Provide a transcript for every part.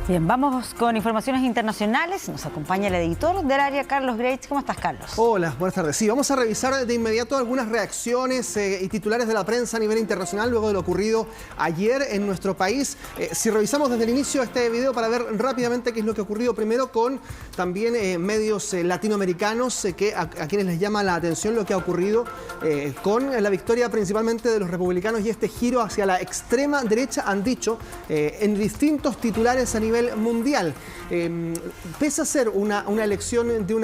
Bien, vamos con informaciones internacionales. Nos acompaña el editor del área, Carlos Greitz. ¿Cómo estás, Carlos? Hola, buenas tardes. Sí, vamos a revisar de inmediato algunas reacciones y titulares de la prensa a nivel internacional luego de lo ocurrido ayer en nuestro país. Si revisamos desde el inicio de este video para ver rápidamente qué es lo que ha ocurrido primero con también medios latinoamericanos a quienes les llama la atención lo que ha ocurrido con la victoria principalmente de los republicanos y este giro hacia la extrema derecha, han dicho en distintos titulares a nivel mundial. Pese a ser una elección de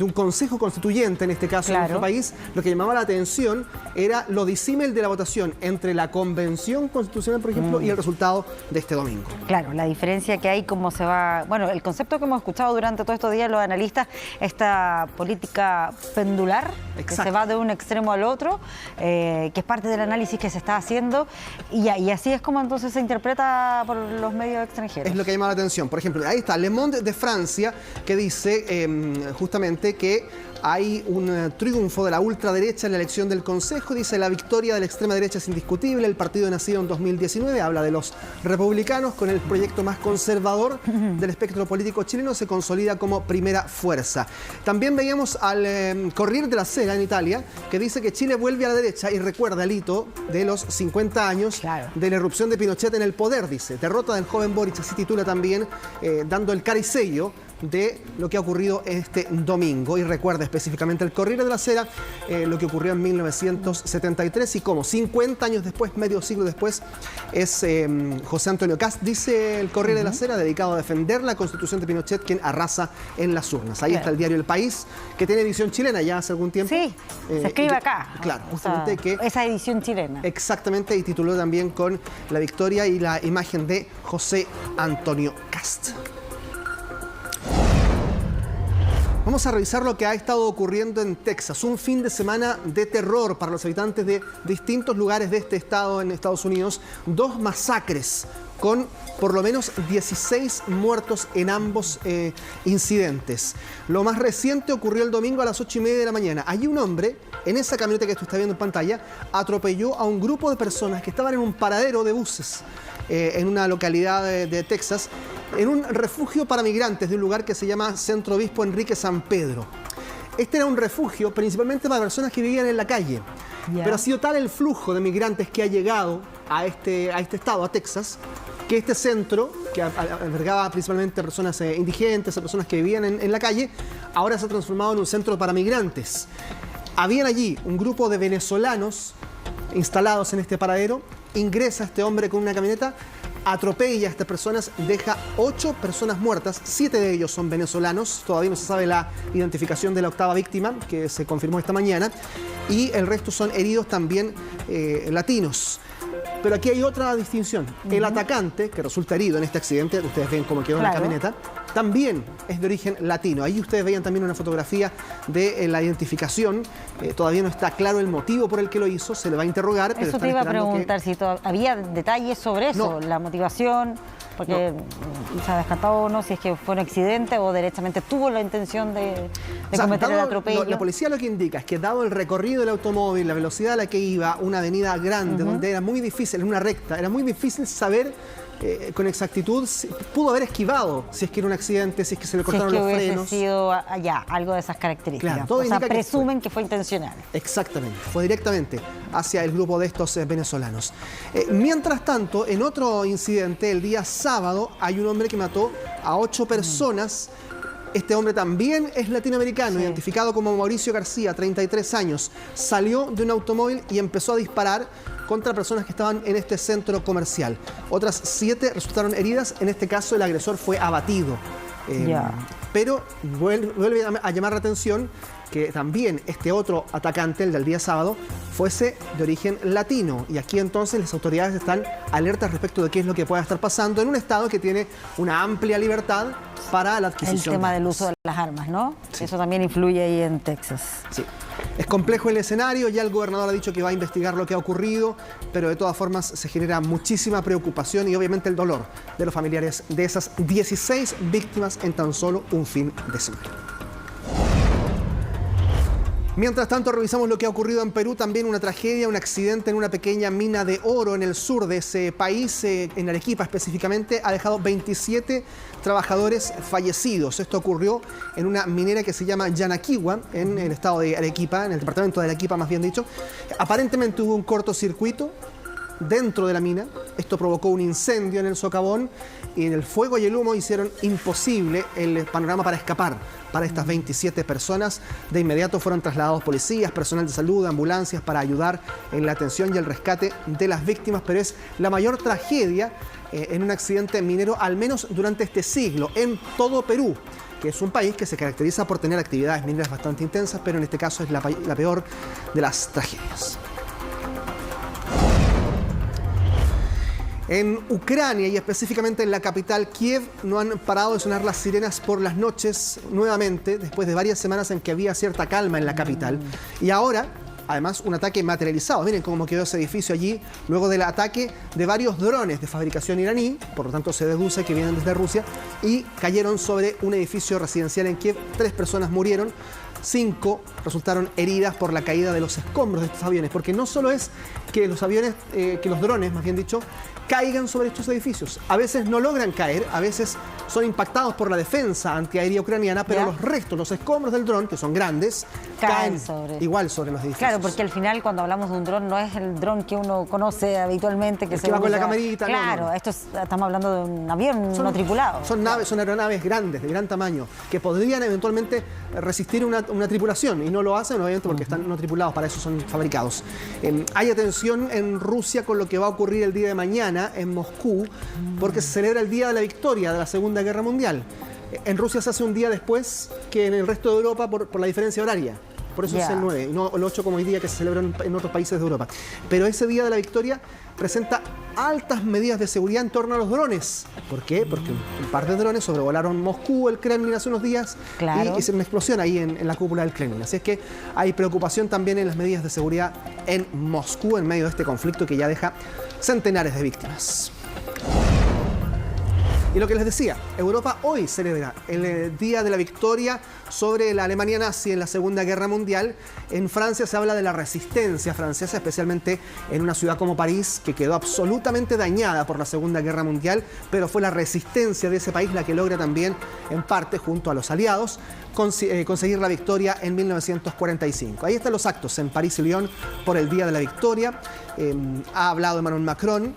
un consejo constituyente, en este caso en nuestro país, lo que llamaba la atención era lo disímil de la votación entre la convención constitucional, por ejemplo, y el resultado de este domingo. Claro, la diferencia que hay, cómo se va... Bueno, el concepto que hemos escuchado durante todos estos días los analistas, esta política pendular, que se va de un extremo al otro, que es parte del análisis que se está haciendo, y así es como entonces se interpreta por los medios extranjeros. Es lo que llama la atención. Por ejemplo, ahí está Le Monde de Francia, que dice justamente que hay un triunfo de la ultraderecha en la elección del Consejo. Dice: la victoria de la extrema derecha es indiscutible. El partido nacido en 2019, habla de los republicanos, con el proyecto más conservador del espectro político chileno, se consolida como primera fuerza. También veíamos al Corriere della Sera en Italia, que dice que Chile vuelve a la derecha y recuerda el hito de los 50 años de la irrupción de Pinochet en el poder, dice. Derrota del joven Boric, así titula también, dando el cara y sello de lo que ha ocurrido este domingo, y recuerda específicamente el Corriere della Sera lo que ocurrió en 1973 y cómo 50 años después, medio siglo después, es José Antonio Kast, dice el Corriere della Sera, dedicado a defender la Constitución de Pinochet, quien arrasa en las urnas. Ahí está el diario El País, que tiene edición chilena ya hace algún tiempo. Sí, se escribe acá. Claro, justamente esa edición chilena. Exactamente, y tituló también con la victoria y la imagen de José Antonio Kast. Vamos a revisar lo que ha estado ocurriendo en Texas. Un fin de semana de terror para los habitantes de distintos lugares de este estado en Estados Unidos. 2 masacres con por lo menos 16 muertos en ambos incidentes. Lo más reciente ocurrió el domingo a las 8:30 de la mañana. Allí un hombre, en esa camioneta que tú estás viendo en pantalla, atropelló a un grupo de personas que estaban en un paradero de buses en una localidad de Texas, en un refugio para migrantes de un lugar que se llama Centro Obispo Enrique San Pedro. Este era un refugio principalmente para personas que vivían en la calle. Pero ha sido tal el flujo de migrantes que ha llegado a este estado, a Texas, que este centro, que albergaba principalmente a personas indigentes, a personas que vivían en la calle, ahora se ha transformado en un centro para migrantes. Habían allí un grupo de venezolanos instalados en este paradero. Ingresa este hombre con una camioneta, atropella a estas personas, deja 8 personas muertas, 7 de ellos son venezolanos, todavía no se sabe la identificación de la 8ª víctima, que se confirmó esta mañana, y el resto son heridos también latinos. Pero aquí hay otra distinción. El atacante, que resulta herido en este accidente, ustedes ven cómo quedó en la camioneta, también es de origen latino. Ahí ustedes veían también una fotografía de la identificación. Todavía no está claro el motivo por el que lo hizo, se le va a interrogar. Pero eso te iba a preguntar, si había detalles sobre eso, la motivación, porque se ha descartado o no, si es que fue un accidente o derechamente tuvo la intención de cometer el atropello. La policía lo que indica es que, dado el recorrido del automóvil, la velocidad a la que iba, una avenida grande, donde era muy difícil, en una recta, era muy difícil saber con exactitud, pudo haber esquivado si es que era un accidente, si es que se le cortaron los frenos. Si es que hubiese sido algo de esas características. Claro, todo indica presumen que fue intencional. Exactamente, fue directamente hacia el grupo de estos venezolanos. Mientras tanto, en otro incidente, el día sábado, hay un hombre que mató a 8 personas. Este hombre también es latinoamericano, identificado como Mauricio García, 33 años. Salió de un automóvil y empezó a disparar contra personas que estaban en este centro comercial. Otras 7 resultaron heridas. En este caso, el agresor fue abatido. Pero vuelve a llamar la atención que también este otro atacante, el del día sábado, fuese de origen latino. Y aquí entonces las autoridades están alertas respecto de qué es lo que pueda estar pasando en un estado que tiene una amplia libertad para la adquisición. El tema del uso de las armas, ¿no? Sí. Eso también influye ahí en Texas. Sí. Es complejo el escenario, ya el gobernador ha dicho que va a investigar lo que ha ocurrido, pero de todas formas se genera muchísima preocupación y obviamente el dolor de los familiares de esas 16 víctimas en tan solo un fin de semana. Mientras tanto, revisamos lo que ha ocurrido en Perú. También una tragedia, un accidente en una pequeña mina de oro en el sur de ese país, en Arequipa específicamente, ha dejado 27 trabajadores fallecidos. Esto ocurrió en una minera que se llama Yanaquiwa, en el estado de Arequipa, en el departamento de Arequipa más bien dicho. Aparentemente hubo un cortocircuito dentro de la mina. Esto provocó un incendio en el socavón y el fuego y el humo hicieron imposible el panorama para escapar para estas 27 personas. De inmediato fueron trasladados policías, personal de salud, ambulancias para ayudar en la atención y el rescate de las víctimas, pero es la mayor tragedia en un accidente minero, al menos durante este siglo, en todo Perú, que es un país que se caracteriza por tener actividades mineras bastante intensas, pero en este caso es la peor de las tragedias. En Ucrania y específicamente en la capital Kiev no han parado de sonar las sirenas por las noches nuevamente, después de varias semanas en que había cierta calma en la capital. Y ahora, además, un ataque materializado. Miren cómo quedó ese edificio allí luego del ataque de varios drones de fabricación iraní, por lo tanto se deduce que vienen desde Rusia, y cayeron sobre un edificio residencial en Kiev. 3 personas murieron. 5 resultaron heridas por la caída de los escombros de estos aviones, porque no solo es que los aviones, que los drones, más bien dicho, caigan sobre estos edificios. A veces no logran caer, a veces son impactados por la defensa antiaérea ucraniana, pero los restos, los escombros del dron, que son grandes, caen igual sobre los edificios. Claro, porque al final cuando hablamos de un dron no es el dron que uno conoce habitualmente, que se va con la camarita. Claro, no. Estamos hablando de un avión no tripulado. Son aeronaves grandes, de gran tamaño, que podrían eventualmente resistir una tripulación, y no lo hacen, obviamente, porque están no tripulados, para eso son fabricados. Hay atención en Rusia con lo que va a ocurrir el día de mañana en Moscú, porque se celebra el Día de la Victoria de la Segunda Guerra Mundial. En Rusia se hace un día después que en el resto de Europa por la diferencia horaria. Por eso es el 9, y no el 8 como hoy día que se celebra en otros países de Europa. Pero ese Día de la Victoria presenta altas medidas de seguridad en torno a los drones. ¿Por qué? Porque un par de drones sobrevolaron Moscú, el Kremlin, hace unos días, y hicieron una explosión ahí en la cúpula del Kremlin. Así es que hay preocupación también en las medidas de seguridad en Moscú, en medio de este conflicto que ya deja centenares de víctimas. Y lo que les decía, Europa hoy celebra el Día de la Victoria sobre la Alemania nazi en la Segunda Guerra Mundial. En Francia se habla de la resistencia francesa, especialmente en una ciudad como París, que quedó absolutamente dañada por la Segunda Guerra Mundial, pero fue la resistencia de ese país la que logra también, en parte, junto a los aliados, conseguir la victoria en 1945. Ahí están los actos en París y Lyon por el Día de la Victoria. Ha hablado Emmanuel Macron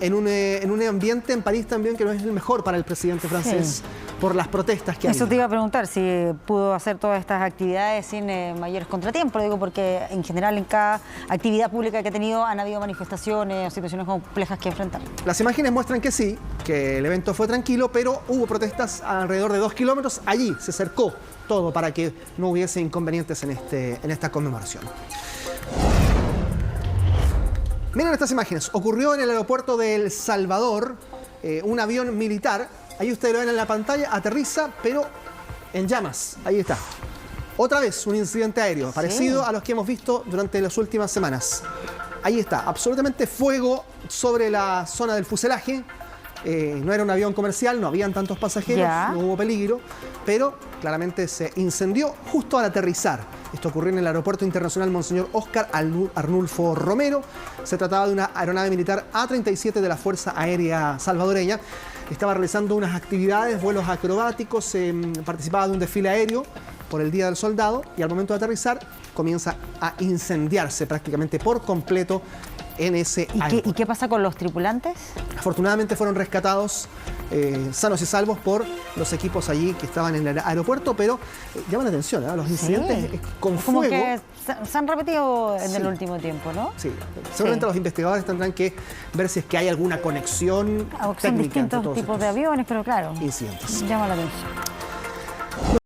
en un ambiente en París también que no es el mejor para el presidente francés, por las protestas que hay. Eso te iba a preguntar, si pudo hacer todas estas actividades sin mayores contratiempos, digo, porque en general en cada actividad pública que ha tenido han habido manifestaciones o situaciones complejas que enfrentar. Las imágenes muestran que sí, que el evento fue tranquilo, pero hubo protestas alrededor de 2 kilómetros. Allí se cercó todo para que no hubiese inconvenientes en esta conmemoración. Miren estas imágenes. Ocurrió en el aeropuerto de El Salvador, un avión militar. Ahí ustedes lo ven en la pantalla, aterriza, pero en llamas. Ahí está. Otra vez un incidente aéreo, parecido a los que hemos visto durante las últimas semanas. Ahí está, absolutamente fuego sobre la zona del fuselaje. No era un avión comercial, no habían tantos pasajeros, no hubo peligro, pero claramente se incendió justo al aterrizar. Esto ocurrió en el Aeropuerto Internacional Monseñor Óscar Arnulfo Romero. Se trataba de una aeronave militar A-37 de la Fuerza Aérea Salvadoreña. Estaba realizando unas actividades, vuelos acrobáticos, participaba de un desfile aéreo por el Día del Soldado, y al momento de aterrizar comienza a incendiarse prácticamente por completo en ese aeropuerto. ¿Y qué pasa con los tripulantes? Afortunadamente fueron rescatados sanos y salvos por los equipos allí que estaban en el aeropuerto, pero llaman la atención, los incidentes con fuego. Como que se han repetido en el último tiempo, ¿no? Sí, seguramente los investigadores tendrán que ver si es que hay alguna conexión técnica. Son distintos tipos de aviones, pero claro, incidentes. Llama la atención.